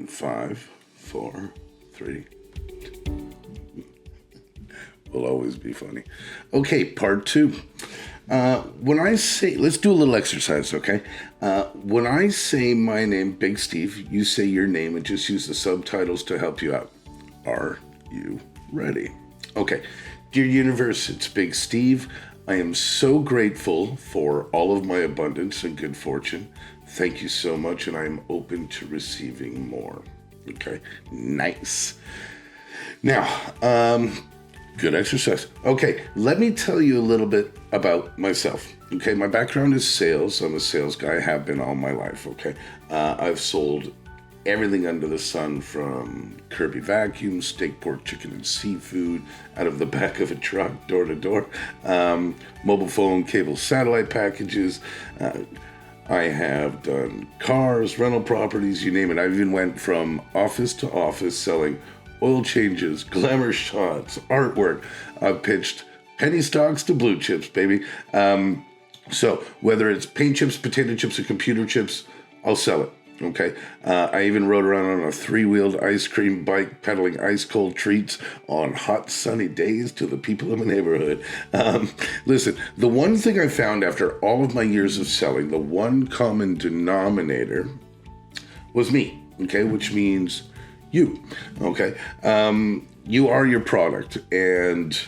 in 5, 4, 3. Will always be funny. Okay, part 2. When I say, let's do a little exercise, okay? When I say my name, Big Steve, you say your name and just use the subtitles to help you out. Are you ready? Okay. Dear universe, it's Big Steve. I am so grateful for all of my abundance and good fortune. Thank you so much, and I am open to receiving more. Okay, nice. Now, good exercise. Okay, let me tell you a little bit about myself. Okay, my background is sales. I'm a sales guy. I have been all my life. Okay, I've sold everything under the sun, from Kirby vacuum, steak, pork, chicken, and seafood out of the back of a truck, door to door, mobile phone, cable, satellite packages. I have done cars, rental properties, you name it. I even went from office to office selling oil changes, glamour shots, artwork. I've pitched penny stocks to blue chips, baby. So whether it's paint chips, potato chips, or computer chips, I'll sell it. Okay. I even rode around on a 3-wheeled ice cream bike, peddling ice cold treats on hot sunny days to the people in the neighborhood. Listen, the one thing I found after all of my years of selling, the one common denominator was me. Okay. Which means you. Okay. You are your product, and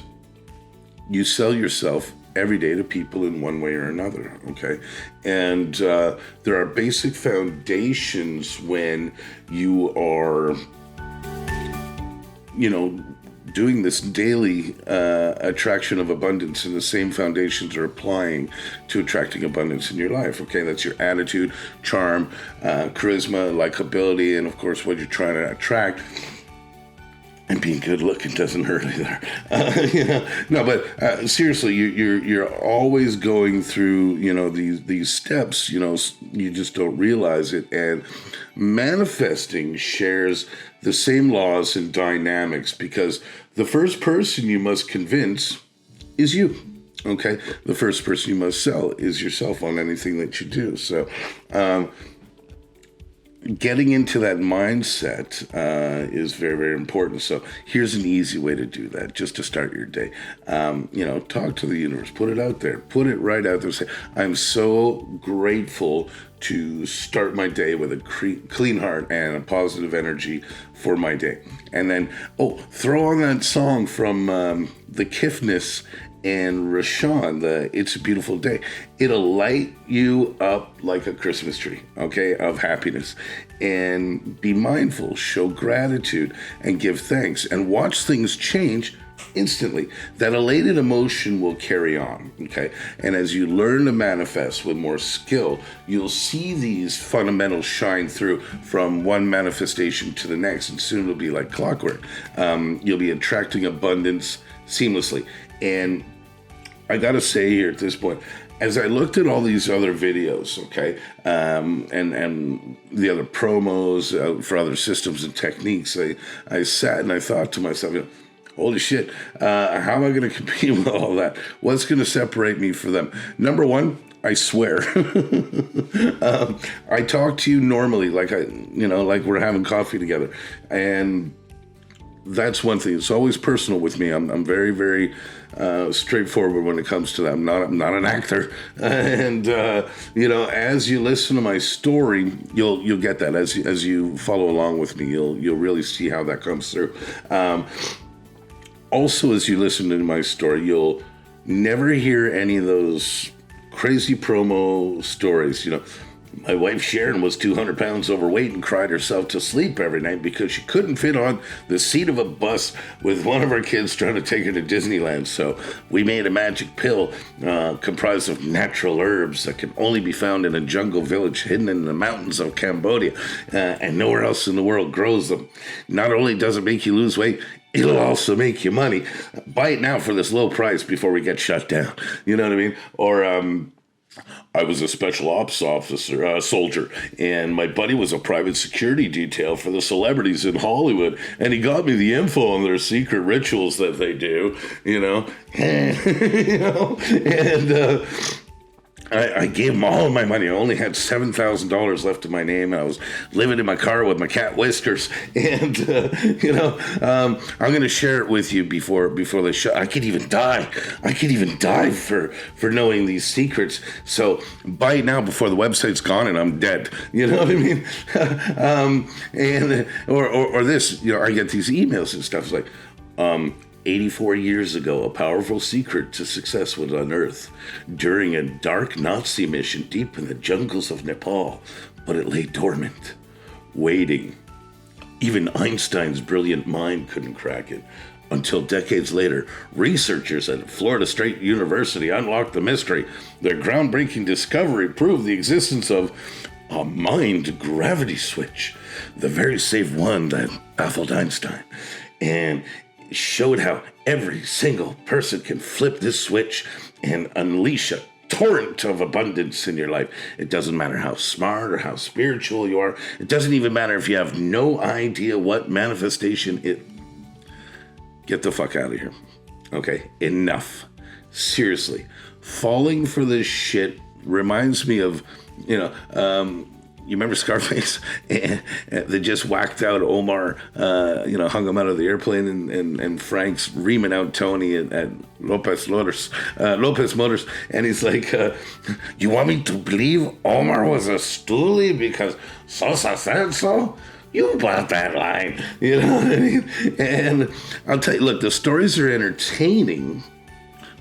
you sell yourself every day to people in one way or another, okay? And there are basic foundations when you are, doing this daily attraction of abundance, and the same foundations are applying to attracting abundance in your life, okay? That's your attitude, charm, charisma, likability, and of course what you're trying to attract. And being good looking doesn't hurt either. No, but seriously, you're always going through, these steps, you just don't realize it. And manifesting shares the same laws and dynamics, because the first person you must convince is you. Okay. The first person you must sell is yourself on anything that you do. So, getting into that mindset is very, very important. So here's an easy way to do that, just to start your day. Talk to the universe, put it out there, put it right out there. Say, I'm so grateful to start my day with a clean heart and a positive energy for my day. And then, throw on that song from the Kiffness and Rashawn, the It's a Beautiful Day. It'll light you up like a Christmas tree, okay, of happiness. And be mindful, show gratitude, and give thanks, and watch things change instantly. That elated emotion will carry on, okay? And as you learn to manifest with more skill, you'll see these fundamentals shine through from one manifestation to the next, and soon it'll be like clockwork. You'll be attracting abundance seamlessly. And I gotta say here at this point, as I looked at all these other videos, okay, and the other promos for other systems and techniques, I sat and I thought to myself, holy shit, how am I going to compete with all that? What's going to separate me from them? Number one, I swear. I talk to you normally, like like we're having coffee together, and that's one thing. It's always personal with me. I'm very, very straightforward when it comes to that. I'm not an actor, and as you listen to my story, you'll get that. As you follow along with me, you'll really see how that comes through. Also, as you listen to my story, you'll never hear any of those crazy promo stories. My wife Sharon was 200 pounds overweight and cried herself to sleep every night because she couldn't fit on the seat of a bus with one of our kids trying to take her to Disneyland. So we made a magic pill comprised of natural herbs that can only be found in a jungle village hidden in the mountains of Cambodia, and nowhere else in the world grows them. Not only does it make you lose weight, it'll also make you money. Buy it now for this low price before we get shut down. You know what I mean? Or I was a special ops officer, soldier, and my buddy was a private security detail for the celebrities in Hollywood, and he got me the info on their secret rituals that they do, and I gave him all of my money. I only had $7,000 left in my name, and I was living in my car with my cat Whiskers. And I'm going to share it with you before the show. I could even die. For knowing these secrets. So buy it now before the website's gone and I'm dead. You know what I mean? Or this. I get these emails and stuff. It's like, 84 years ago, a powerful secret to success was unearthed during a dark Nazi mission deep in the jungles of Nepal, but it lay dormant, waiting. Even Einstein's brilliant mind couldn't crack it. Until decades later, researchers at Florida State University unlocked the mystery. Their groundbreaking discovery proved the existence of a mind gravity switch, the very same one that baffled Einstein. And showed how every single person can flip this switch and unleash a torrent of abundance in your life. It doesn't matter how smart or how spiritual you are. It doesn't even matter if you have no idea what manifestation is. Get the fuck out of here. Okay, enough. Seriously. Falling for this shit reminds me of, you remember Scarface? They just whacked out Omar, hung him out of the airplane, and Frank's reaming out Tony at Lopez Motors. And he's like, you want me to believe Omar was a stoolie because Sosa said so? You bought that line. You know what I mean? And I'll tell you, look, the stories are entertaining,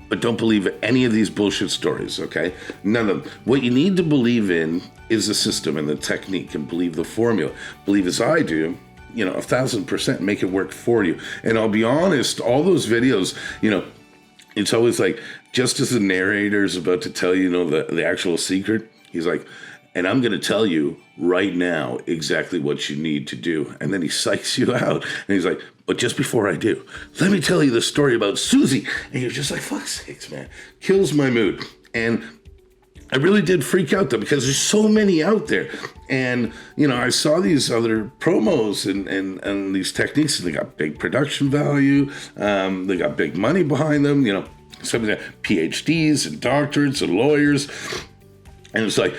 but don't believe any of these bullshit stories, okay? None of them. What you need to believe in is the system and the technique, and believe the formula. Believe as I do, 1,000%, make it work for you. And I'll be honest, all those videos, it's always like, just as the narrator is about to tell you, the actual secret, he's like, and I'm going to tell you right now exactly what you need to do. And then he psychs you out. And he's like, but just before I do, let me tell you the story about Susie. And you're just like, fuck's sakes, man. Kills my mood. And I really did freak out, though, because there's so many out there. And, I saw these other promos and these techniques, and they got big production value. They got big money behind them. Some of the PhDs and doctorates and lawyers. And it's like,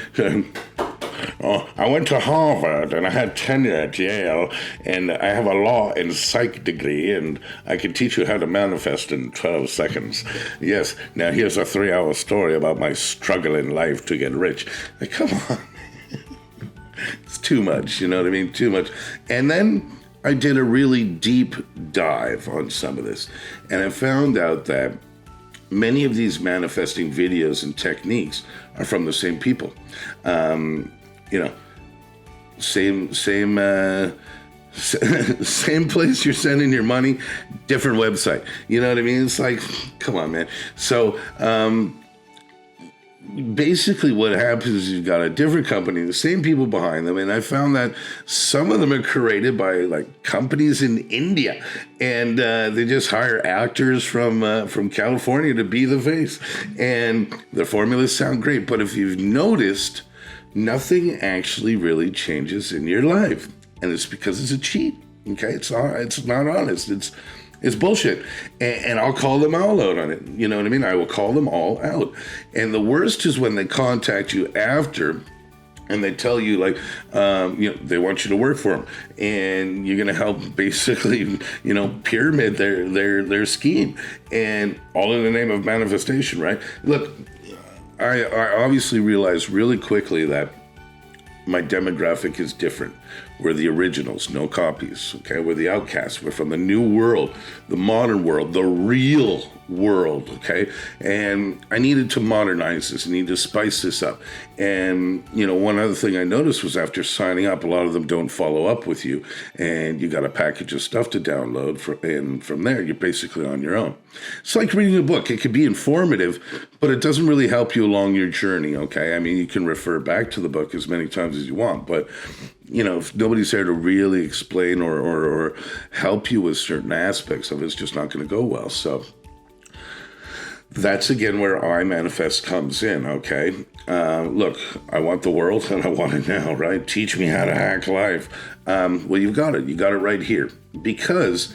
I went to Harvard and I had tenure at Yale, and I have a law and psych degree, and I can teach you how to manifest in 12 seconds. Yes, now here's a 3-hour story about my struggle in life to get rich. Like, come on, man. It's too much, you know what I mean? Too much. And then I did a really deep dive on some of this, and I found out that many of these manifesting videos and techniques are from the same people. Same place you're sending your money, different website. You know what I mean? It's like, come on, man. So basically what happens is you've got a different company, the same people behind them, and I found that some of them are created by like companies in India, and they just hire actors from California to be the face, and their formulas sound great, but if you've noticed, nothing actually really changes in your life, and it's because it's a cheat. Okay, it's not honest. It's bullshit. And I'll call them all out on it. You know what I mean? I will call them all out. And the worst is when they contact you after and they tell you, like, they want you to work for them. And you're going to help basically, pyramid their scheme. And all in the name of manifestation, right? Look, I obviously realized really quickly that my demographic is different. We're the originals, no copies, okay? We're the outcasts. We're from the new world, the modern world, the real world, okay? And I needed to modernize this. I needed to spice this up. And, one other thing I noticed was after signing up, a lot of them don't follow up with you, and you got a package of stuff to download, and from there, you're basically on your own. It's like reading a book. It can be informative, but it doesn't really help you along your journey, okay? I mean, you can refer back to the book as many times as you want, but if nobody's there to really explain or help you with certain aspects of it, it's just not going to go well. So that's, again, where iManifest comes in, okay? Look, I want the world, and I want it now, right? Teach me how to hack life. Well, you've got it. You got it right here. Because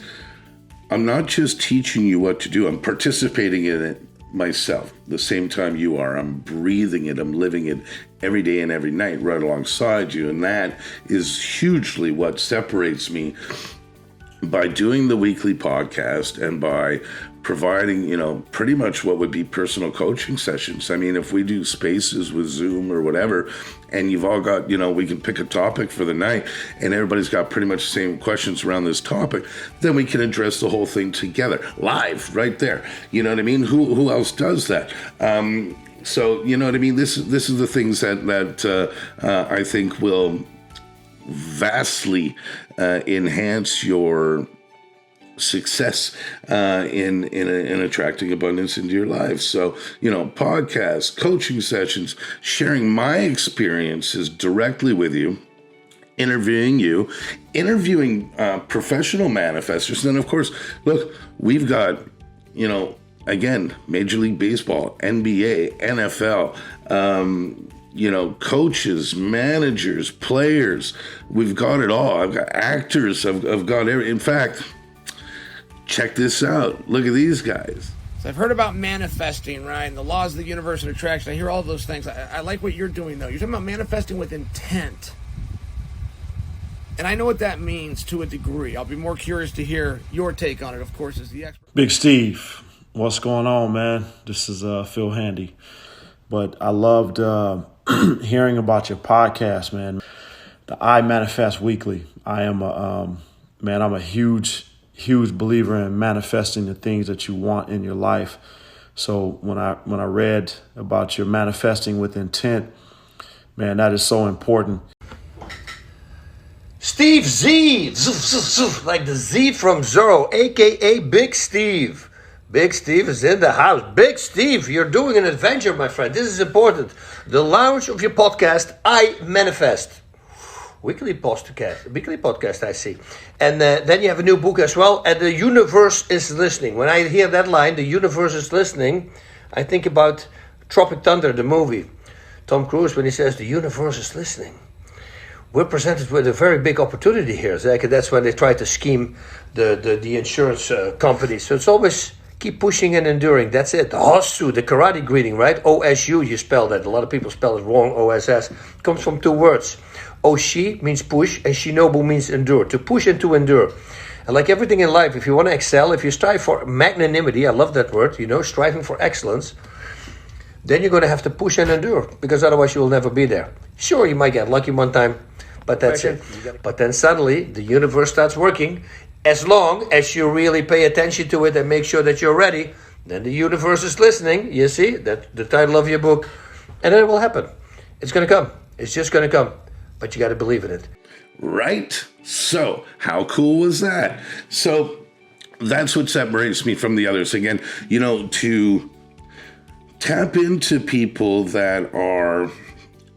I'm not just teaching you what to do. I'm participating in it myself the same time you are. I'm breathing it, I'm living it every day and every night right alongside you. And that is hugely what separates me by doing the weekly podcast and by providing, pretty much what would be personal coaching sessions. I mean, if we do spaces with Zoom or whatever, and you've all got, we can pick a topic for the night and everybody's got pretty much the same questions around this topic, then we can address the whole thing together, live, right there. You know what I mean? Who else does that? So, you know what I mean? This is the things that I think will vastly enhance your success in attracting abundance into your life. So, podcasts, coaching sessions, sharing my experiences directly with you, interviewing professional manifestors. And then, of course, look, we've got, again, Major League Baseball, NBA, NFL, coaches, managers, players. We've got it all. I've got actors. I've got every. In fact, check this out. Look at these guys. So I've heard about manifesting, right? And the laws of the universe and attraction. I hear all those things. I like what you're doing, though. You're talking about manifesting with intent. And I know what that means to a degree. I'll be more curious to hear your take on it, of course, as the expert. Big Steve, what's going on, man? This is Phil Handy. But I loved hearing about your podcast, man. The iManifest Weekly. I'm a huge believer in manifesting the things that you want in your life. So when I read about your manifesting with intent, man, that is so important. Steve Z, like the Z from Zorro, a.k.a. Big Steve. Big Steve is in the house. Big Steve, you're doing an adventure, my friend. This is important. The launch of your podcast, iManifest. Weekly podcast, I see. And then you have a new book as well. And the universe is listening. When I hear that line, the universe is listening, I think about Tropic Thunder, the movie. Tom Cruise, when he says the universe is listening. We're presented with a very big opportunity here, Zach. And that's when they try to scheme the insurance companies. So it's always keep pushing and enduring. That's it. The Hosu, the karate greeting, right? O-S-U, you spell that. A lot of people spell it wrong, O-S-S. It comes from two words. Oshi means push, and shinobu means endure. To push and to endure. And like everything in life, if you want to excel, if you strive for magnanimity, I love that word, striving for excellence, then you're going to have to push and endure, because otherwise you will never be there. Sure, you might get lucky one time, but that's it. But then suddenly, the universe starts working. As long as you really pay attention to it and make sure that you're ready, then the universe is listening. You see, that's the title of your book. And then it will happen. It's going to come. It's just going to come. But you got to believe in it. Right? So, how cool was that? So, that's what separates me from the others. Again, to tap into people that are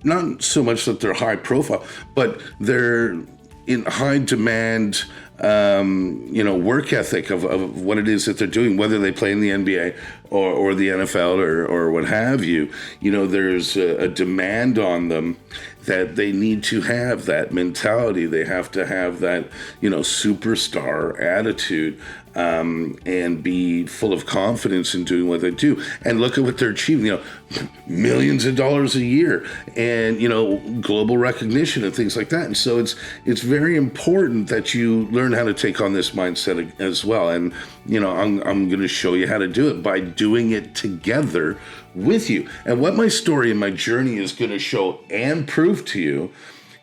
not so much that they're high profile, but they're in high demand, work ethic of what it is that they're doing, whether they play in the NBA or the NFL or what have you. There's a demand on them that they need to have that mentality. They have to have that, superstar attitude, and be full of confidence in doing what they do. And look at what they're achieving, millions of dollars a year and, global recognition and things like that. And so it's very important that you learn how to take on this mindset as well. And, I'm going to show you how to do it by doing it together with you. And what my story and my journey is going to show and prove to you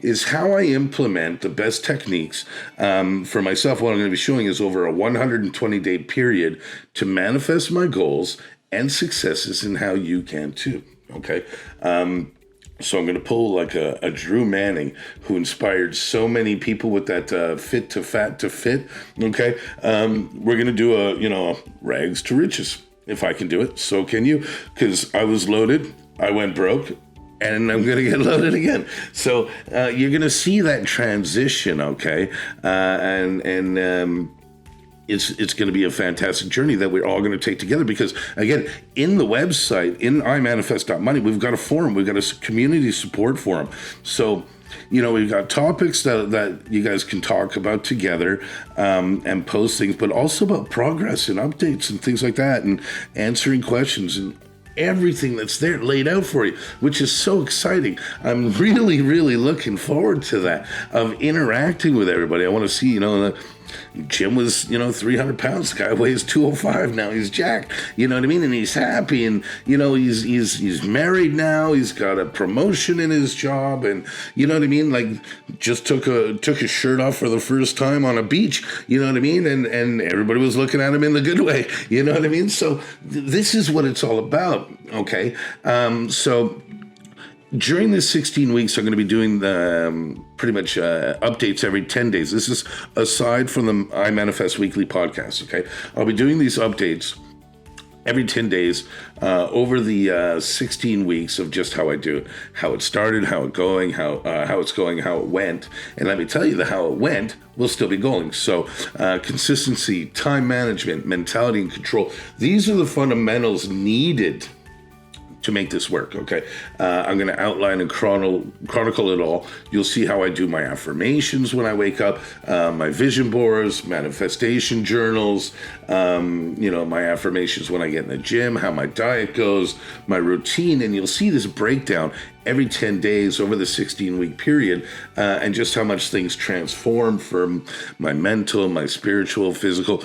is how I implement the best techniques for myself. What I'm going to be showing is over a 120-day period to manifest my goals and successes, and how you can too. Okay. So I'm going to pull like a Drew Manning, who inspired so many people with that fit to fat to fit. Okay. We're going to do a rags to riches. If I can do it, so can you. Because I was loaded, I went broke, and I'm going to get loaded again. So you're going to see that transition, okay? And it's going to be a fantastic journey that we're all going to take together, because again, in the website, in iManifest.money, we've got a forum, we've got a community support forum. So, we've got topics that you guys can talk about together, and post things, but also about progress and updates and things like that, and answering questions and everything that's there laid out for you, which is so exciting. I'm really, really looking forward to that, of interacting with everybody. I want to see, Jim was, 300 pounds. The guy weighs 205 now. He's jacked. You know what I mean? And he's happy. And, he's married now. He's got a promotion in his job. And, you know what I mean? Like, just took his shirt off for the first time on a beach. You know what I mean? And everybody was looking at him in the good way. You know what I mean? So this is what it's all about. Okay. So during this 16 weeks, I'm going to be doing pretty much updates every 10 days. This is aside from the iManifest weekly podcast, okay? I'll be doing these updates every 10 days over the 16 weeks of just how I do it, how it started, how it's going, how it went. And let me tell you, the how it went will still be going. So consistency, time management, mentality, and control. These are the fundamentals needed to make this work, okay? I'm going to outline and chronicle it all. You'll see how I do my affirmations when I wake up, my vision boards, manifestation journals, my affirmations when I get in the gym, how my diet goes, my routine, and you'll see this breakdown every 10 days over the 16-week period, and just how much things transform from my mental, my spiritual, physical,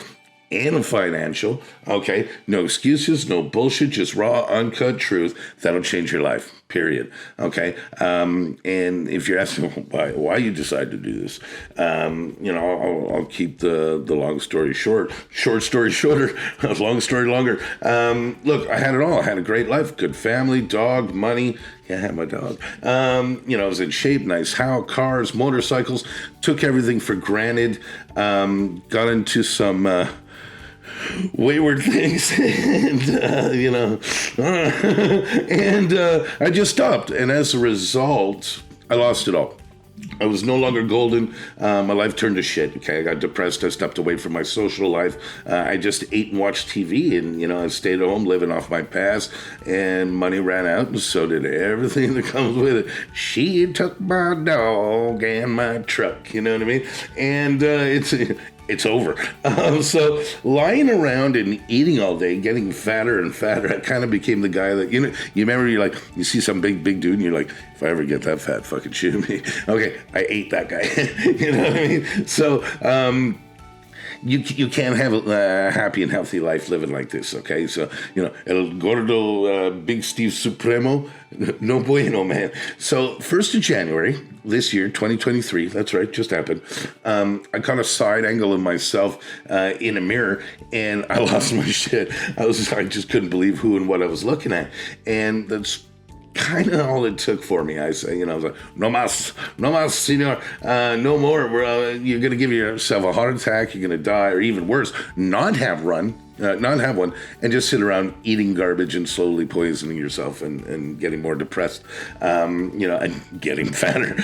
and financial. Okay, no excuses, no bullshit, just raw, uncut truth that'll change your life, period. Okay, and if you're asking why you decide to do this, I'll keep the long story short story shorter, long story longer. Look, I had it all. I had a great life, good family, dog, money. Yeah, I had my dog. I was in shape, nice house, cars, motorcycles, took everything for granted, got into some wayward things, and I just stopped, and as a result, I lost it all. I was no longer golden. My life turned to shit. Okay, I got depressed. I stepped away from my social life. I just ate and watched TV, and I stayed home living off my past. And money ran out, and so did everything that comes with it. She took my dog and my truck. You know what I mean? And it's over. So lying around and eating all day, getting fatter and fatter, I kind of became the guy that, you remember, you see some big dude and you're like, if I ever get that fat, fucking shoot me. Okay, I ate that guy. You know what I mean? So, you can't have a happy and healthy life living like this, okay? So, El Gordo Big Steve Supremo, no bueno, man. So, 1st of January this year, 2023, that's right, just happened, I caught a side angle of myself in a mirror, and I lost my shit. I just couldn't believe who and what I was looking at. And that's kind of all it took for me. I say, I was like, no más, senor, no more. You're going to give yourself a heart attack, you're going to die, or even worse, not have one, and just sit around eating garbage and slowly poisoning yourself and getting more depressed, and getting fatter.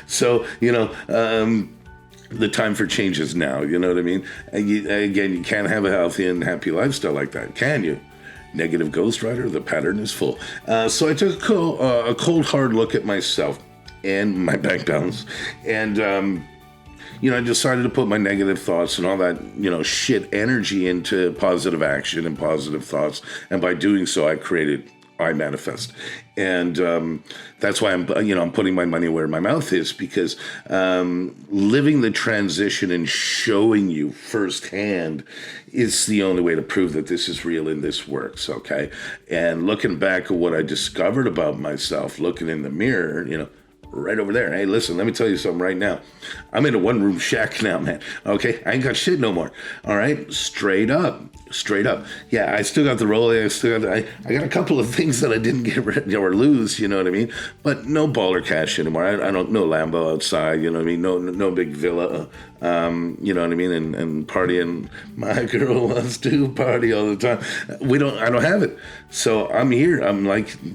So, the time for change is now, you know what I mean? And you can't have a healthy and happy lifestyle like that, can you? Negative ghostwriter, the pattern is full. So I took a cold, hard look at myself and my bank balance, and I decided to put my negative thoughts and all that, shit energy into positive action and positive thoughts. And by doing so, I created iManifest. And that's why I'm putting my money where my mouth is, because living the transition and showing you firsthand is the only way to prove that this is real and this works, okay? And looking back at what I discovered about myself, looking in the mirror, right over there. Hey, listen, let me tell you something right now. I'm in a one-room shack now, man. Okay? I ain't got shit no more. All right? Straight up. Yeah, I still got the Rolex. I got a couple of things that I didn't get rid or lose, you know what I mean? But no baller cash anymore. I don't, no Lambo outside, you know what I mean? No big villa, you know what I mean? And partying. My girl wants to party all the time. I don't have it. So I'm here. I'm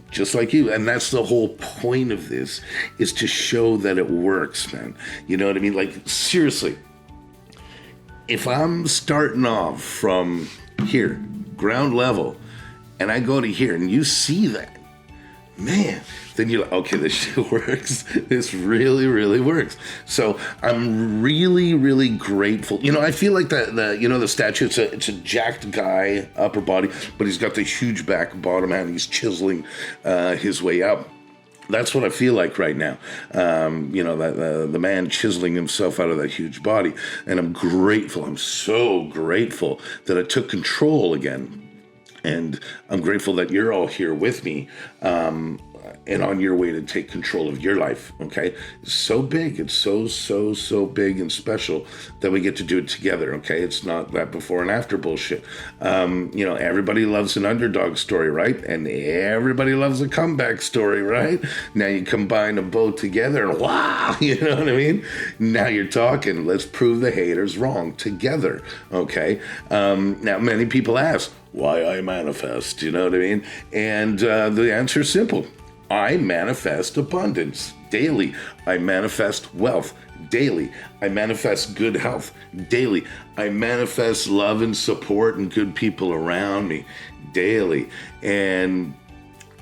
just like you. And that's the whole point of this, is to show that it works, man. You know what I mean? Like, seriously. if I'm starting off from here, ground level, and I go to here and you see that, man, then you're like, okay, this shit works. This really, really works. So I'm really, really grateful. I feel like the statue, it's a jacked guy, upper body, but he's got the huge back, bottom, and he's chiseling his way up. That's what I feel like right now. The man chiseling himself out of that huge body. And I'm grateful. I'm so grateful that I took control again. And I'm grateful that you're all here with me and on your way to take control of your life, okay? It's so big. It's so big and special that we get to do it together, okay? It's not that before and after bullshit. Everybody loves an underdog story, right? And everybody loves a comeback story, right? Now you combine them both together and wow, you know what I mean? Now you're talking. Let's prove the haters wrong together, okay? Now, many people ask, why iManifest? You know what I mean? And the answer is simple. I manifest abundance daily. I manifest wealth daily. I manifest good health daily. I manifest love and support and good people around me daily. And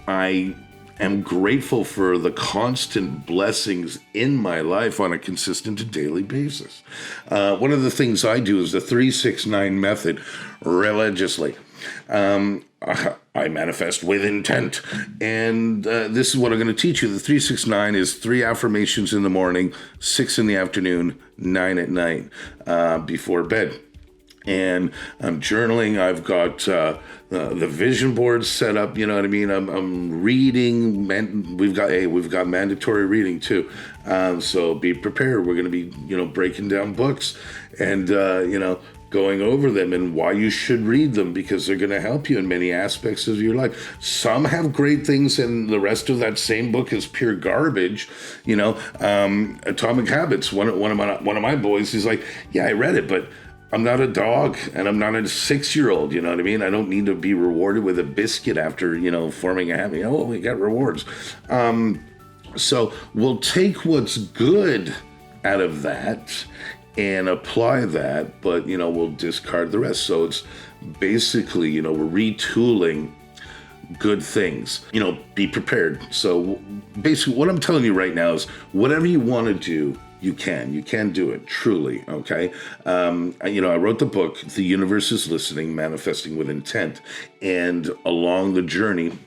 I am grateful for the constant blessings in my life on a consistent and daily basis. One of the things I do is the 3-6-9 method religiously. I manifest with intent. And this is what I'm going to teach you. The 3-6-9 is 3 affirmations in the morning, 6 in the afternoon, 9 at night before bed. And I'm journaling. I've got the vision board set up. You know what I mean? I'm reading. We've got mandatory reading too. So be prepared. We're going to be breaking down books and going over them and why you should read them, because they're going to help you in many aspects of your life. Some have great things, and the rest of that same book is pure garbage. Atomic Habits. One of my boys, he's like, yeah, I read it, but I'm not a dog and I'm not a 6-year-old. You know what I mean? I don't need to be rewarded with a biscuit after forming a habit. We got rewards. So we'll take what's good out of that and apply that, but we'll discard the rest. So it's basically we're retooling good things. Be prepared. So basically what I'm telling you right now is whatever you want to do, you can do it, truly, okay? I wrote the book, The Universe is Listening, Manifesting with Intent, and along the journey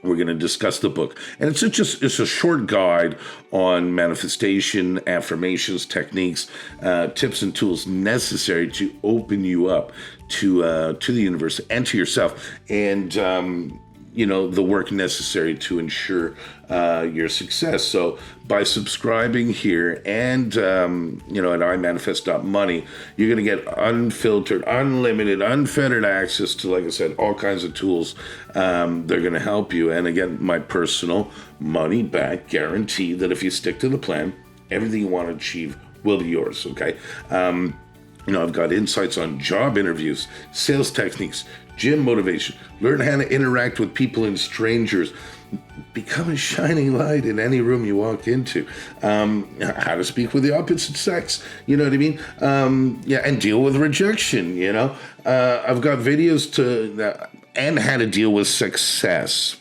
we're going to discuss the book. And it's a short guide on manifestation, affirmations, techniques, tips and tools necessary to open you up to the universe and to yourself. And, the work necessary to ensure your success. So by subscribing here and, at iManifest.money, you're going to get unfiltered, unlimited, unfettered access to, like I said, all kinds of tools. They're going to help you. And again, my personal money back guarantee that if you stick to the plan, everything you want to achieve will be yours. Okay. I've got insights on job interviews, sales techniques, gym motivation, learn how to interact with people and strangers, become a shining light in any room you walk into, how to speak with the opposite sex, you know what I mean? And deal with rejection, I've got videos and how to deal with success.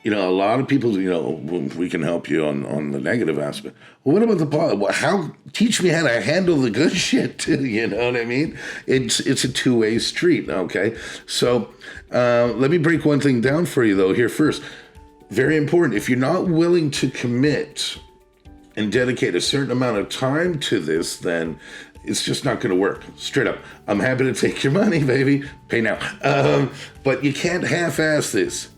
A lot of people, we can help you on the negative aspect. Well, what about the positive? Teach me how to handle the good shit too, you know what I mean? It's a two-way street, okay? So let me break one thing down for you, though, here first. Very important. If you're not willing to commit and dedicate a certain amount of time to this, then it's just not going to work. Straight up. I'm happy to take your money, baby. Pay now. But you can't half-ass this.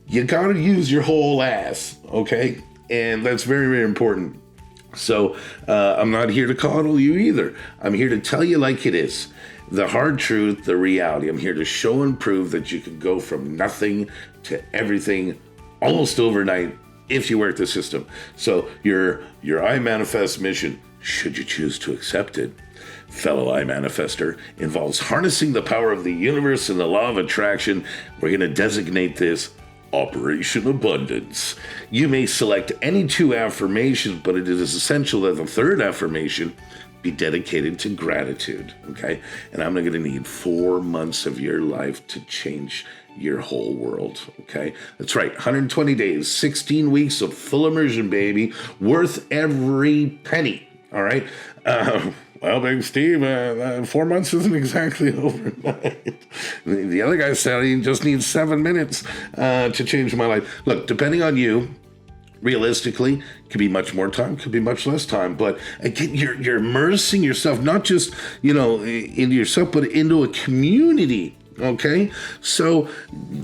You got to use your whole ass, okay? And that's very, very important. So I'm not here to coddle you either. I'm here to tell you like it is. The hard truth, the reality. I'm here to show and prove that you can go from nothing to everything almost overnight if you work the system. So your iManifest mission, should you choose to accept it, fellow iManifester, involves harnessing the power of the universe and the law of attraction. We're going to designate this Operation Abundance. You may select any 2 affirmations, but it is essential that the 3rd affirmation be dedicated to gratitude, okay? And I'm going to need 4 months of your life to change your whole world, okay? That's right, 120 days, 16 weeks of full immersion, baby, worth every penny, all right? Well, Big Steve, 4 months isn't exactly overnight. The other guy said he just needs 7 minutes to change my life. Look, depending on you, realistically, could be much more time, could be much less time. But again, you're immersing yourself, not just, into yourself, but into a community. Okay, so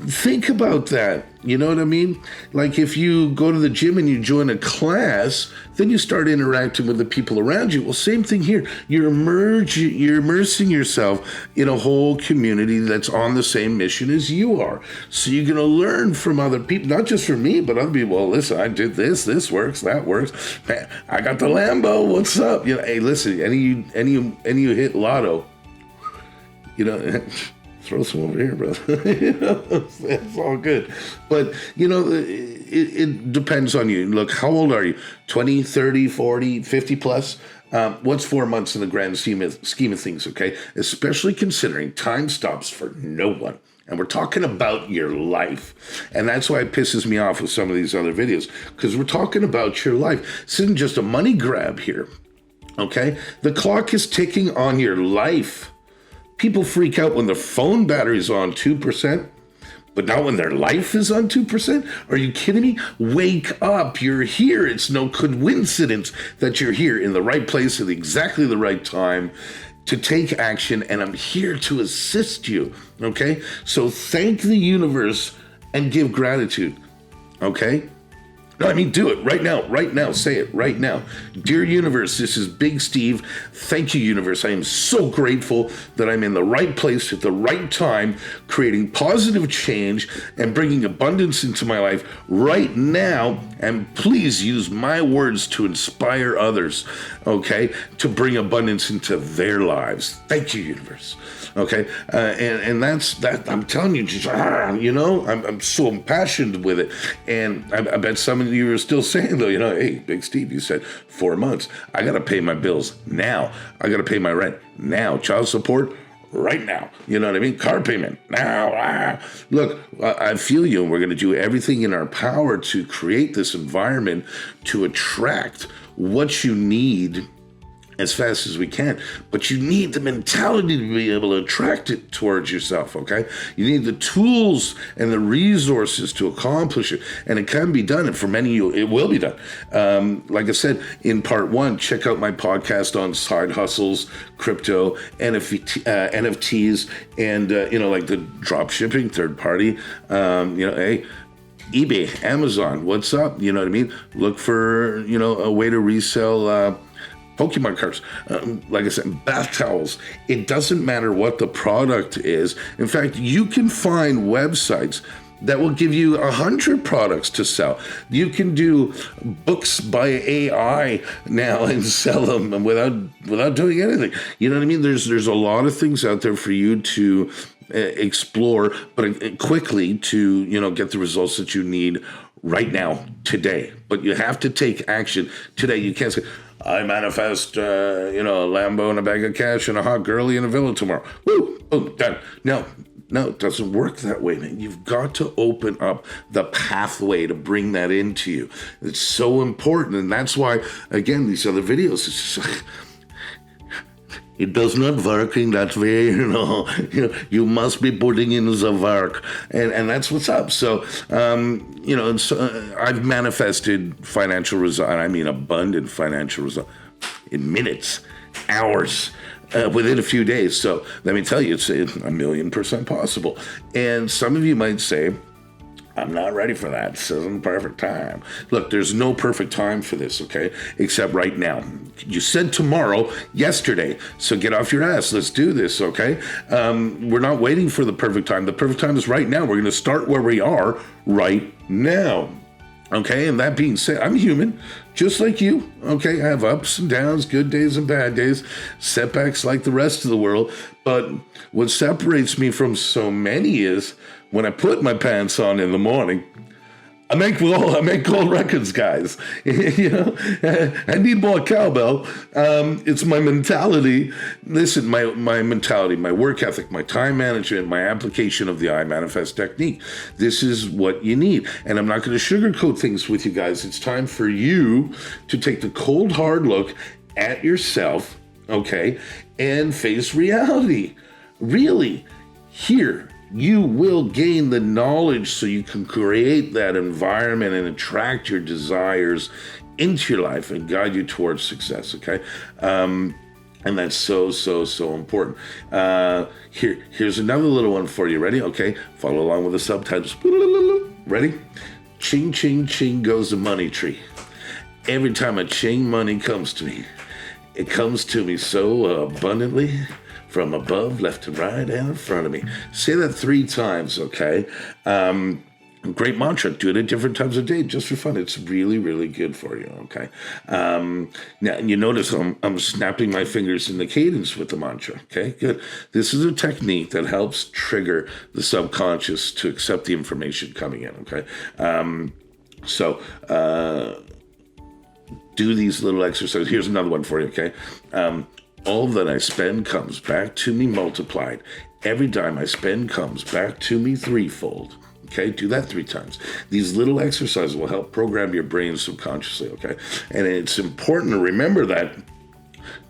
think about that. You know what I mean? Like if you go to the gym and you join a class, then you start interacting with the people around you. Well, same thing here. You're immersing yourself in a whole community that's on the same mission as you are. So you're going to learn from other people, not just from me, but other people. Well, listen, I did this works, that works. Man, I got the Lambo. What's up? Hey, listen, any of you hit lotto, throw some over here, brother. It's all good. But, it depends on you. Look, how old are you? 20, 30, 40, 50 plus? What's 4 months in the grand scheme of things, okay? Especially considering time stops for no one. And we're talking about your life. And that's why it pisses me off with some of these other videos, because we're talking about your life. This isn't just a money grab here, okay? The clock is ticking on your life. People freak out when their phone battery's on 2%, but not when their life is on 2%? Are you kidding me? Wake up. You're here. It's no coincidence that you're here in the right place at exactly the right time to take action, and I'm here to assist you, okay? So thank the universe and give gratitude, okay? No, I mean, do it right now, say it right now. Dear universe, this is Big Steve. Thank you, universe. I am so grateful that I'm in the right place at the right time, creating positive change and bringing abundance into my life right now. And please use my words to inspire others, okay, to bring abundance into their lives. Thank you, universe. Okay, and that's that. I'm telling you, just I'm so impassioned with it, and I bet some of you are still saying though, hey, Big Steve, you said 4 months. I got to pay my bills now. I got to pay my rent now. Child support right now. You know what I mean? Car payment now. Look, I feel you, and we're going to do everything in our power to create this environment to attract what you need as fast as we can, but you need the mentality to be able to attract it towards yourself, okay? You need the tools and the resources to accomplish it, and it can be done, and for many of you, it will be done. Like I said, in part 1, check out my podcast on side hustles, crypto, NFTs, and, like the drop shipping, third party, hey, eBay, Amazon, what's up? You know what I mean? Look for, a way to resell, Pokemon cards, like I said, bath towels. It doesn't matter what the product is. In fact, you can find websites that will give you 100 products to sell. You can do books by AI now and sell them without doing anything. You know what I mean? There's a lot of things out there for you to explore, but quickly to get the results that you need right now, today. But you have to take action today. You can't say, I manifest, a Lambo and a bag of cash and a hot girlie in a villa tomorrow. Woo, boom, done. No, it doesn't work that way, man. You've got to open up the pathway to bring that into you. It's so important, and that's why, again, these other videos, it's just like, it does not work in that way, you must be putting in the work. And that's what's up. So, I've manifested financial result. I mean, abundant financial result in minutes, hours, within a few days. So let me tell you, it's 1,000,000% possible. And some of you might say, I'm not ready for that. This isn't perfect time. Look, there's no perfect time for this, okay? Except right now. You said tomorrow, yesterday. So get off your ass. Let's do this, okay? We're not waiting for the perfect time. The perfect time is right now. We're going to start where we are right now. Okay, and that being said, I'm human, just like you. Okay, I have ups and downs, good days and bad days, setbacks like the rest of the world. But what separates me from so many is when I put my pants on in the morning, I make gold records, guys. I need more cowbell. It's my mentality. Listen, my mentality, my work ethic, my time management, my application of the iManifest technique. This is what you need. And I'm not going to sugarcoat things with you guys. It's time for you to take the cold, hard look at yourself, okay, and face reality. Really, here. You will gain the knowledge so you can create that environment and attract your desires into your life and guide you towards success, okay? And that's so important. Here's another little one for you. Ready? Okay, follow along with the subtitles. Ready? Ching, ching, ching goes the money tree. Every time a ching money comes to me, it comes to me so abundantly, from above, left to right, and in front of me. Say that 3 times, okay? Great mantra. Do it at different times of day, just for fun. It's really, really good for you, okay? Now, you notice I'm snapping my fingers in the cadence with the mantra, okay? Good. This is a technique that helps trigger the subconscious to accept the information coming in, okay? Do these little exercises. Here's another one for you, okay? All that I spend comes back to me multiplied. Every dime I spend comes back to me threefold. Okay, do that 3 times. These little exercises will help program your brain subconsciously, okay? And it's important to remember that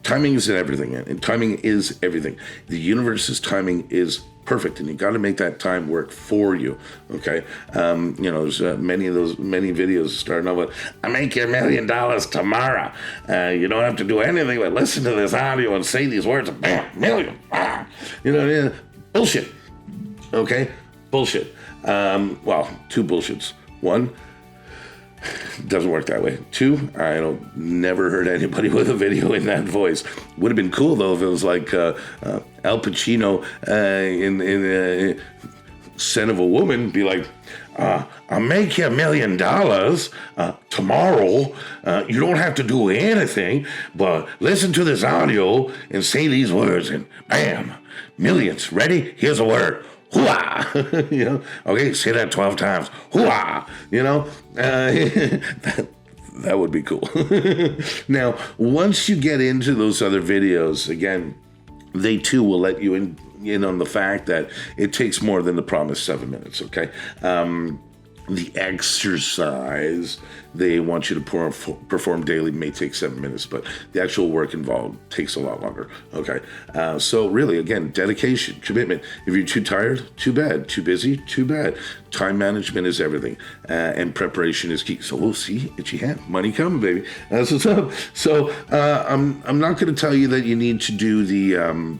timing is everything, and timing is everything. The universe's timing is perfect, and you got to make that time work for you, okay? There's many videos starting off with, I make you $1 million tomorrow. You don't have to do anything but listen to this audio and say these words, bam, million. Bullshit, okay? Bullshit. 2 bullshits. 1, doesn't work that way. 2, I don't never heard anybody with a video in that voice. Would have been cool though if it was like Al Pacino in Son of a Woman, be like, I'll make you $1 million tomorrow. You don't have to do anything but listen to this audio and say these words, and bam, millions. Ready? Here's a word. Hooah! Okay, say that 12 times. Hooah! That would be cool. Now, once you get into those other videos, again, they too will let you in on the fact that it takes more than the promised 7 minutes, okay? The exercise they want you to perform daily may take 7 minutes, but the actual work involved takes a lot longer, okay? So really, again, dedication, commitment. If you're too tired, too bad. Too busy, too bad. Time management is everything, and preparation is key. So we'll see, itchy hand, money coming, baby. That's what's up. So I'm not going to tell you that you need to do the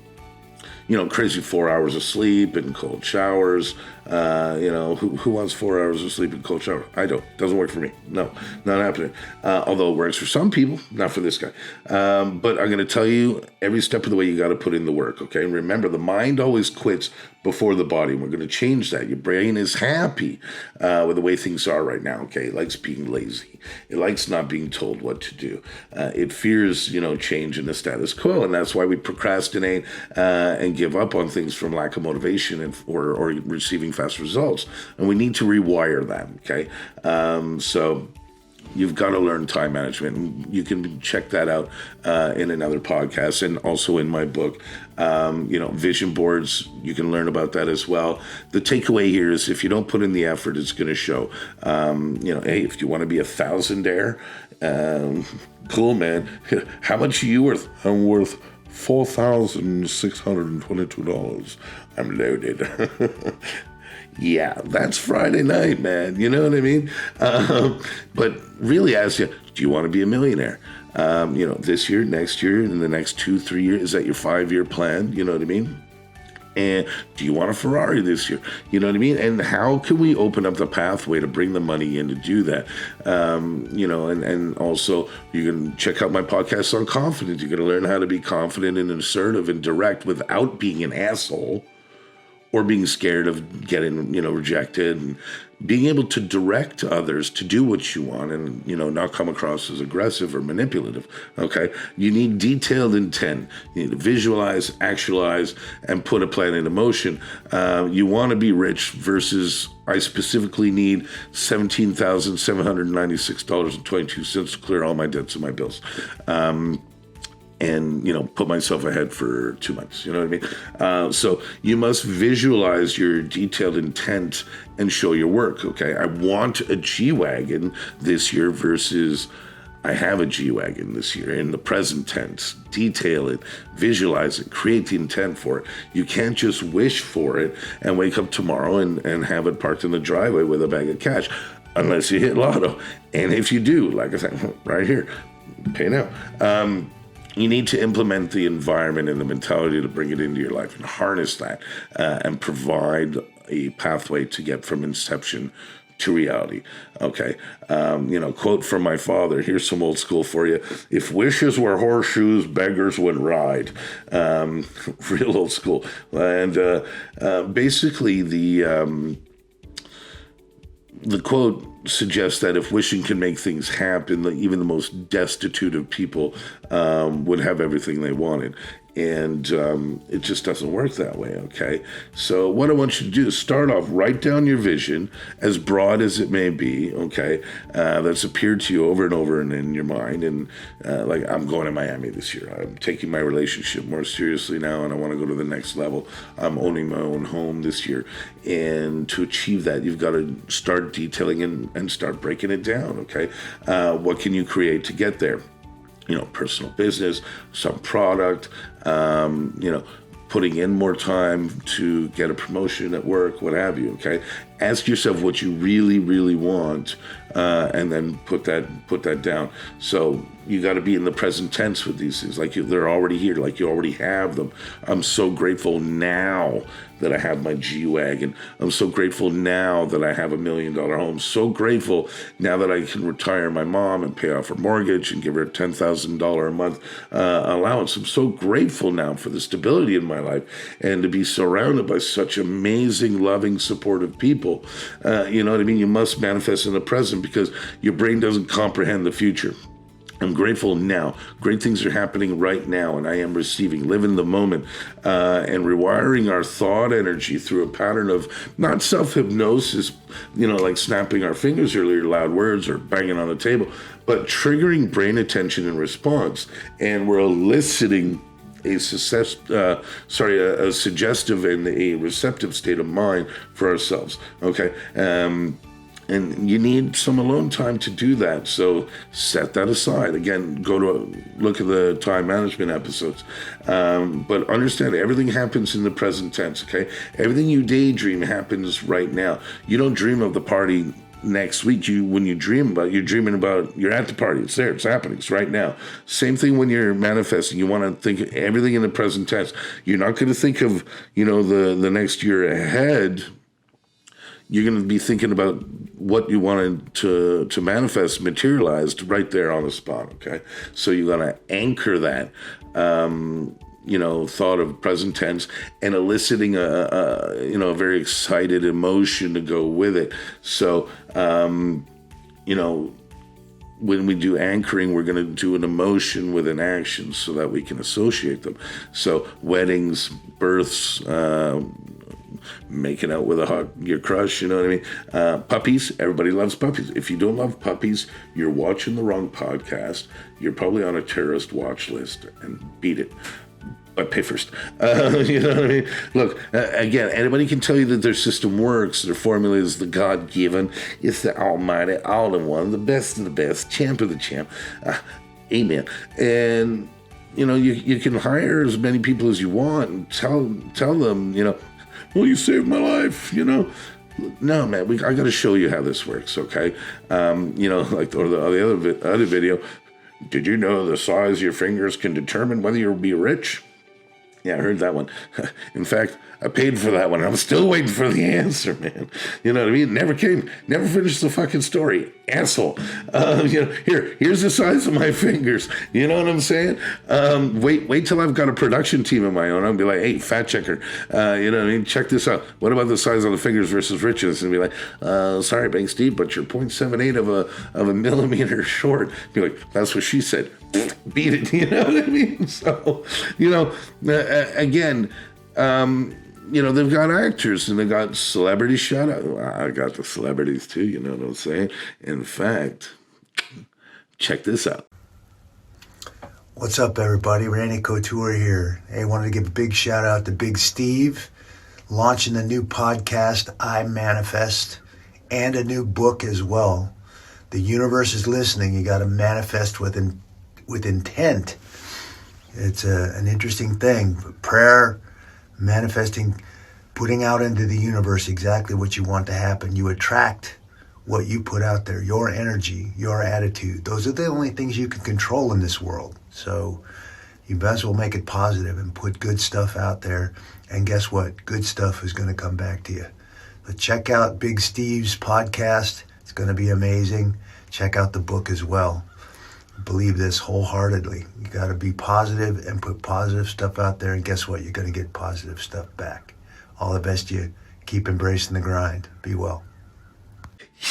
crazy 4 hours of sleep and cold showers. Who wants 4 hours of sleep and cold shower? I don't. Doesn't work for me. No, not happening. Although it works for some people, not for this guy. But I'm going to tell you every step of the way you got to put in the work, okay? And remember, the mind always quits before the body. We're going to change that. Your brain is happy with the way things are right now, okay? It likes being lazy. It likes not being told what to do. It fears, change in the status quo, and that's why we procrastinate and give up on things from lack of motivation or receiving fast results. And we need to rewire that, okay? So you've got to learn time management. You can check that out in another podcast and also in my book. Vision boards, you can learn about that as well. The takeaway here is if you don't put in the effort, it's going to show. Hey, if you want to be a thousandaire, cool, man. How much are you worth? I'm worth $4,622. I'm loaded. Yeah, that's Friday night, man. You know what I mean? But really ask you, do you want to be a millionaire? This year, next year, in the next 2-3 years, is that your 5-year plan? You know what I mean? And do you want a Ferrari this year? You know what I mean? And how can we open up the pathway to bring the money in to do that? And also you can check out my podcast on confidence. You're going to learn how to be confident and assertive and direct without being an asshole or being scared of getting, rejected and being able to direct others to do what you want and, not come across as aggressive or manipulative, okay? You need detailed intent. You need to visualize, actualize, and put a plan into motion. You want to be rich versus I specifically need $17,796.22 to clear all my debts and my bills. And, put myself ahead for 2 months. You know what I mean? So you must visualize your detailed intent and show your work, okay? I want a G-Wagon this year versus I have a G-Wagon this year in the present tense. Detail it, visualize it, create the intent for it. You can't just wish for it and wake up tomorrow and have it parked in the driveway with a bag of cash, unless you hit lotto. And if you do, like I said, right here, pay now. You need to implement the environment and the mentality to bring it into your life and harness that and provide a pathway to get from inception to reality. Okay. Quote from my father. Here's some old school for you. If wishes were horseshoes, beggars would ride. Real old school. And basically the quote suggests that if wishing can make things happen, even the most destitute of people would have everything they wanted. And it just doesn't work that way, okay? So what I want you to do is start off, write down your vision, as broad as it may be, okay, that's appeared to you over and over and in your mind. And like, I'm going to Miami this year. I'm taking my relationship more seriously now, and I want to go to the next level. I'm owning my own home this year. And to achieve that, you've got to start detailing and start breaking it down, okay? What can you create to get there? Personal business, some product, putting in more time to get a promotion at work, what have you, okay? Ask yourself what you really, really want, and then put that down. So you got to be in the present tense with these things. Like they're already here, like you already have them. I'm so grateful now that I have my G-Wagon. I'm so grateful now that I have $1 million home. So grateful now that I can retire my mom and pay off her mortgage and give her a $10,000 a month allowance. I'm so grateful now for the stability in my life and to be surrounded by such amazing, loving, supportive people. You know what I mean? You must manifest in the present because your brain doesn't comprehend the future. I'm grateful now. Great things are happening right now, and I am receiving. Live in the moment and rewiring our thought energy through a pattern of not self-hypnosis, like snapping our fingers earlier, loud words, or banging on the table, but triggering brain attention and response. And we're eliciting a suggestive and a receptive state of mind for ourselves, okay? And you need some alone time to do that. So set that aside. Again, look at the time management episodes. But understand everything happens in the present tense, okay? Everything you daydream happens right now. You don't dream of the party next week. When you dream about it, you're dreaming about, you're at the party. It's there. It's happening. It's right now. Same thing when you're manifesting. You want to think everything in the present tense. You're not going to think of, the next year ahead. You're going to be thinking about what you wanted to manifest materialized right there on the spot, okay? So you're going to anchor that, thought of present tense and eliciting a very excited emotion to go with it. So, when we do anchoring, we're going to do an emotion with an action so that we can associate them. So weddings, births, making out with your crush, you know what I mean? Puppies, everybody loves puppies. If you don't love puppies, you're watching the wrong podcast. You're probably on a terrorist watch list, and beat it. But pay first. You know what I mean? Look, again, anybody can tell you that their system works. Their formula is the God-given. It's the almighty, all-in-one, the best of the best, champ of the champ. Amen. And, you can hire as many people as you want and tell them, well, you saved my life, No, man, I got to show you how this works, okay? Like the other video, did you know the size of your fingers can determine whether you'll be rich? Yeah, I heard that one. In fact, I paid for that one. I'm still waiting for the answer, man. You know what I mean? Never came. Never finished the fucking story. Asshole. Here's the size of my fingers. You know what I'm saying? Wait till I've got a production team of my own. I'll be like, hey, fact checker. You know what I mean? Check this out. What about the size of the fingers versus Rich's? And be like, sorry, Big Steve, but you're 0.78 of a millimeter short. Be like, that's what she said. Beat it. You know what I mean? So, again, they've got actors and they've got celebrity shout out. I got the celebrities too, you know what I'm saying? In fact, check this out. What's up, everybody? Randy Couture here. Hey, wanted to give a big shout out to Big Steve, launching the new podcast, iManifest, and a new book as well. The universe is listening. You got to manifest with intent. It's an interesting thing. Prayer, manifesting, putting out into the universe exactly what you want to happen. You attract what you put out there, your energy, your attitude. Those are the only things you can control in this world. So you might as well make it positive and put good stuff out there. And guess what? Good stuff is going to come back to you. But check out Big Steve's podcast. It's going to be amazing. Check out the book as well. Believe this wholeheartedly. You got to be positive and put positive stuff out there, and guess what? You're going to get positive stuff back. All the best to you. Keep embracing the grind. Be well.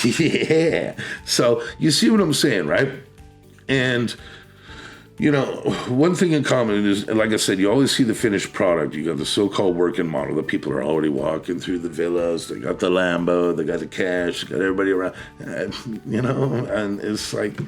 Yeah. So you see what I'm saying, right? And one thing in common is, like I said, you always see the finished product. You got the so-called working model. The people are already walking through the villas. They got the Lambo. They got the cash. They got everybody around. And it's like,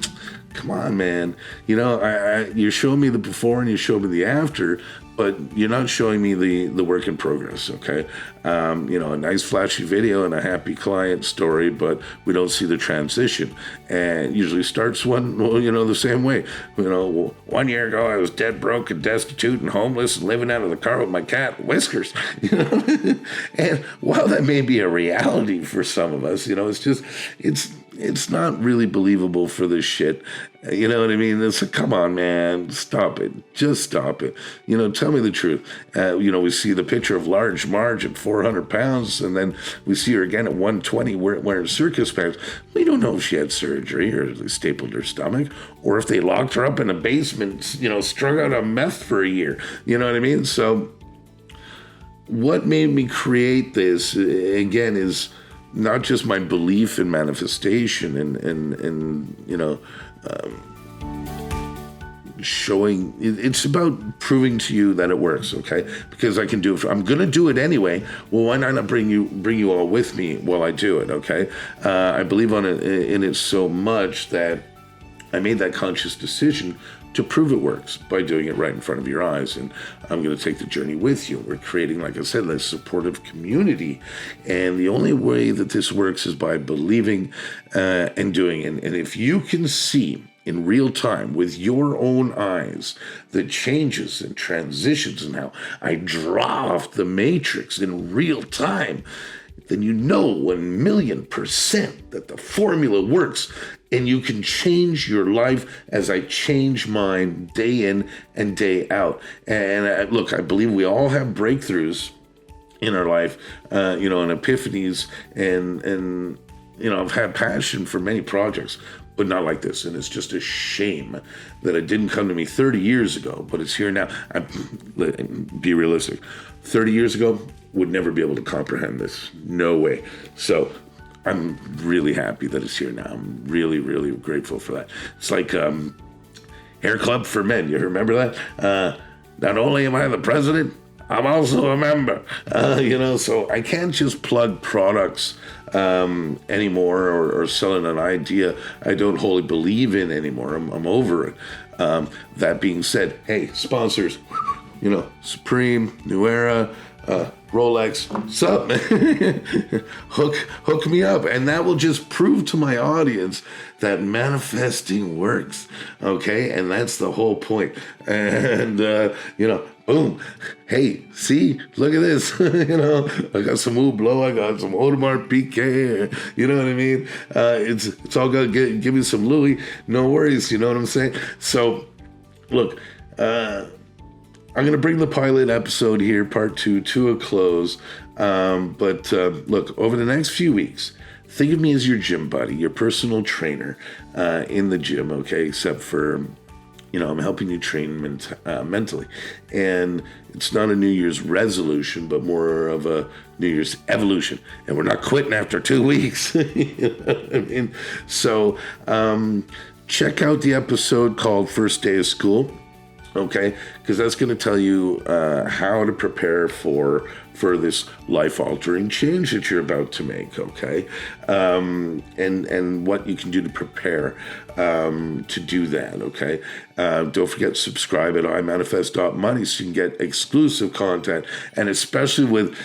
come on, man. You're showing me the before and you show me the after, but you're not showing me the work in progress, okay? A nice flashy video and a happy client story, but we don't see the transition. And it usually starts the same way. 1 year ago I was dead broke and destitute and homeless and living out of the car with my cat Whiskers. And while that may be a reality for some of us, it's not really believable for this shit. You know what I mean? It's like, come on, man, stop it. Just stop it. Tell me the truth. We see the picture of large Marge at 400 pounds, and then we see her again at 120 wearing circus pants. We don't know if she had surgery or they stapled her stomach, or if they locked her up in a basement, strung out on meth for a year. You know what I mean? So what made me create this, again, is not just my belief in manifestation and showing. It's about proving to you that it works, okay? Because I can do it. I'm gonna do it anyway. Well, why not bring you all with me while I do it, okay? I believe in it so much that I made that conscious decision to prove it works by doing it right in front of your eyes. And I'm going to take the journey with you. We're creating, like I said, a supportive community. And the only way that this works is by believing and doing it. And if you can see in real time with your own eyes the changes and transitions and how I draw off the matrix in real time, then 1,000,000% that the formula works. And you can change your life as I change mine day in and day out. And look, I believe we all have breakthroughs in our life, and epiphanies. And I've had passion for many projects, but not like this. And it's just a shame that it didn't come to me 30 years ago, but it's here now. Be realistic. 30 years ago, would never be able to comprehend this. No way. So I'm really happy that it's here now. I'm really, really grateful for that. It's like Hair Club for Men. You remember that? Not only am I the president, I'm also a member. So I can't just plug products anymore or selling an idea I don't wholly believe in anymore. I'm over it. That being said, hey, sponsors, Supreme, New Era, Rolex, sup, man? hook me up. And that will just prove to my audience that manifesting works, okay? And that's the whole point. And, boom. Hey, see, look at this. I got some Hublot, I got some Audemars Piguet. You know what I mean? It's all good. Give me some Louis. No worries. You know what I'm saying? So, look, I'm going to bring the pilot episode here, part 2, to a close. But look, over the next few weeks, think of me as your gym buddy, your personal trainer in the gym, okay? Except for, I'm helping you train mentally. And it's not a New Year's resolution, but more of a New Year's evolution. And we're not quitting after 2 weeks. You know what I mean? So check out the episode called First Day of School, okay? Because that's going to tell you how to prepare for this life-altering change that you're about to make, okay? And what you can do to prepare to do that, okay? Don't forget to subscribe at iManifest.money so you can get exclusive content, and especially with,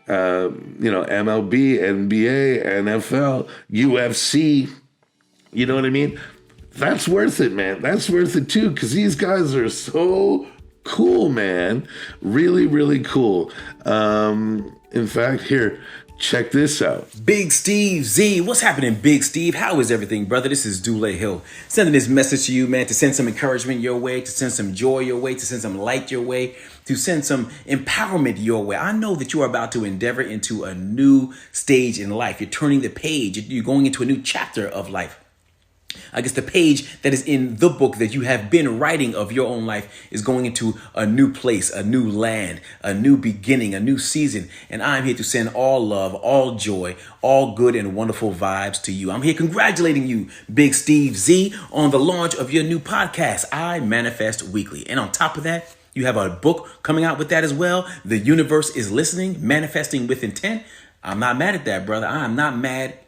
MLB, NBA, NFL, UFC, you know what I mean? That's worth it, man. That's worth it too, because these guys are so cool, man. Really, really cool. In fact, here, check this out. Big Steve Z. What's happening, Big Steve? How is everything, brother? This is Dule Hill. Sending this message to you, man, to send some encouragement your way, to send some joy your way, to send some light your way, to send some empowerment your way. I know that you are about to endeavor into a new stage in life. You're turning the page. You're going into a new chapter of life. I guess the page that is in the book that you have been writing of your own life is going into a new place, a new land, a new beginning, a new season. And I'm here to send all love, all joy, all good and wonderful vibes to you. I'm here congratulating you, Big Steve Z, on the launch of your new podcast, iManifest Weekly. And on top of that, you have a book coming out with that as well. The Universe is Listening, Manifesting with Intent. I'm not mad at that, brother. I'm not mad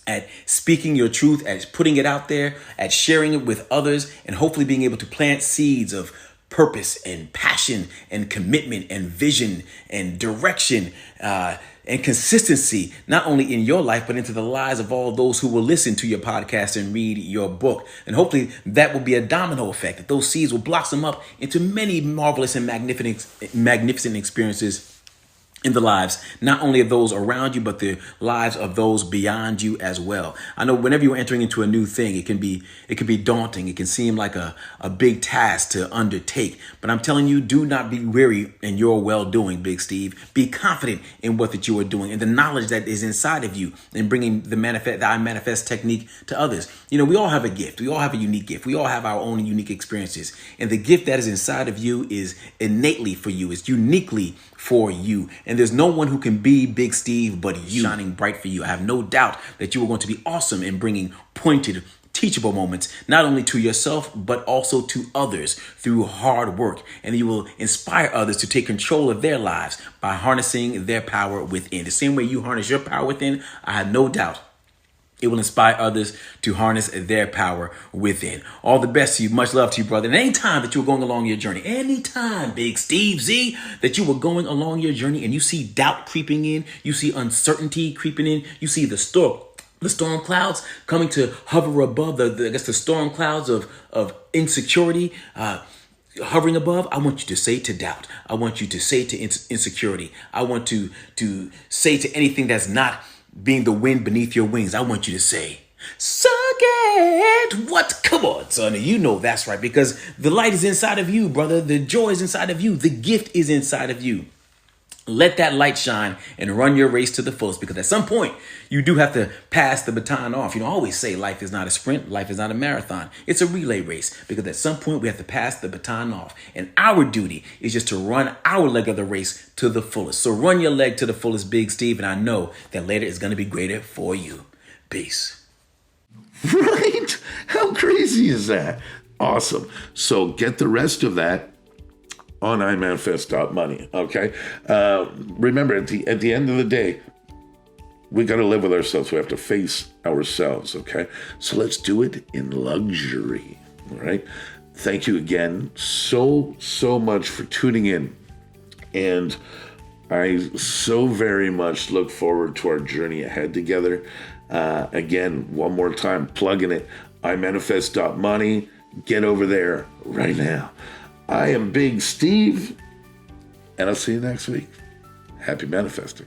at speaking your truth, at putting it out there, at sharing it with others, and hopefully being able to plant seeds of purpose and passion and commitment and vision and direction and consistency, not only in your life, but into the lives of all those who will listen to your podcast and read your book. And hopefully that will be a domino effect, that those seeds will blossom up into many marvelous and magnificent experiences in the lives, not only of those around you, but the lives of those beyond you as well. I know whenever you're entering into a new thing, it can be daunting. It can seem like a big task to undertake. But I'm telling you, do not be weary in your well-doing, Big Steve. Be confident in what that you are doing and the knowledge that is inside of you, and bringing the iManifest technique to others. We all have a gift. We all have a unique gift. We all have our own unique experiences. And the gift that is inside of you is innately for you. It's uniquely for you. And there's no one who can be Big Steve but you, shining bright for you. I have no doubt that you are going to be awesome in bringing pointed, teachable moments, not only to yourself, but also to others through hard work. And you will inspire others to take control of their lives by harnessing their power within. The same way you harness your power within, I have no doubt it will inspire others to harness their power within. All the best to you. Much love to you, brother. And anytime that you were going along your journey, anytime, Big Steve Z, that you were going along your journey and you see doubt creeping in, you see uncertainty creeping in, you see the storm clouds coming to hover above the storm clouds of insecurity, hovering above, I want you to say to doubt. I want you to say to insecurity. I want to say to anything that's not being the wind beneath your wings, I want you to say, suck it. What? Come on, son. You know that's right, because the light is inside of you, brother. The joy is inside of you. The gift is inside of you. Let that light shine and run your race to the fullest, because at some point you do have to pass the baton off. I always say life is not a sprint. Life is not a marathon. It's a relay race, because at some point we have to pass the baton off. And our duty is just to run our leg of the race to the fullest. So run your leg to the fullest, Big Steve. And I know that later is going to be greater for you. Peace. Right? How crazy is that? Awesome. So get the rest of that on iManifest.money, okay? Remember, at the end of the day, we got to live with ourselves. We have to face ourselves, okay? So let's do it in luxury, all right? Thank you again so much for tuning in. And I so very much look forward to our journey ahead together. Again, one more time, plugging it, iManifest.money. Get over there right now. I am Big Steve, and I'll see you next week. Happy manifesting.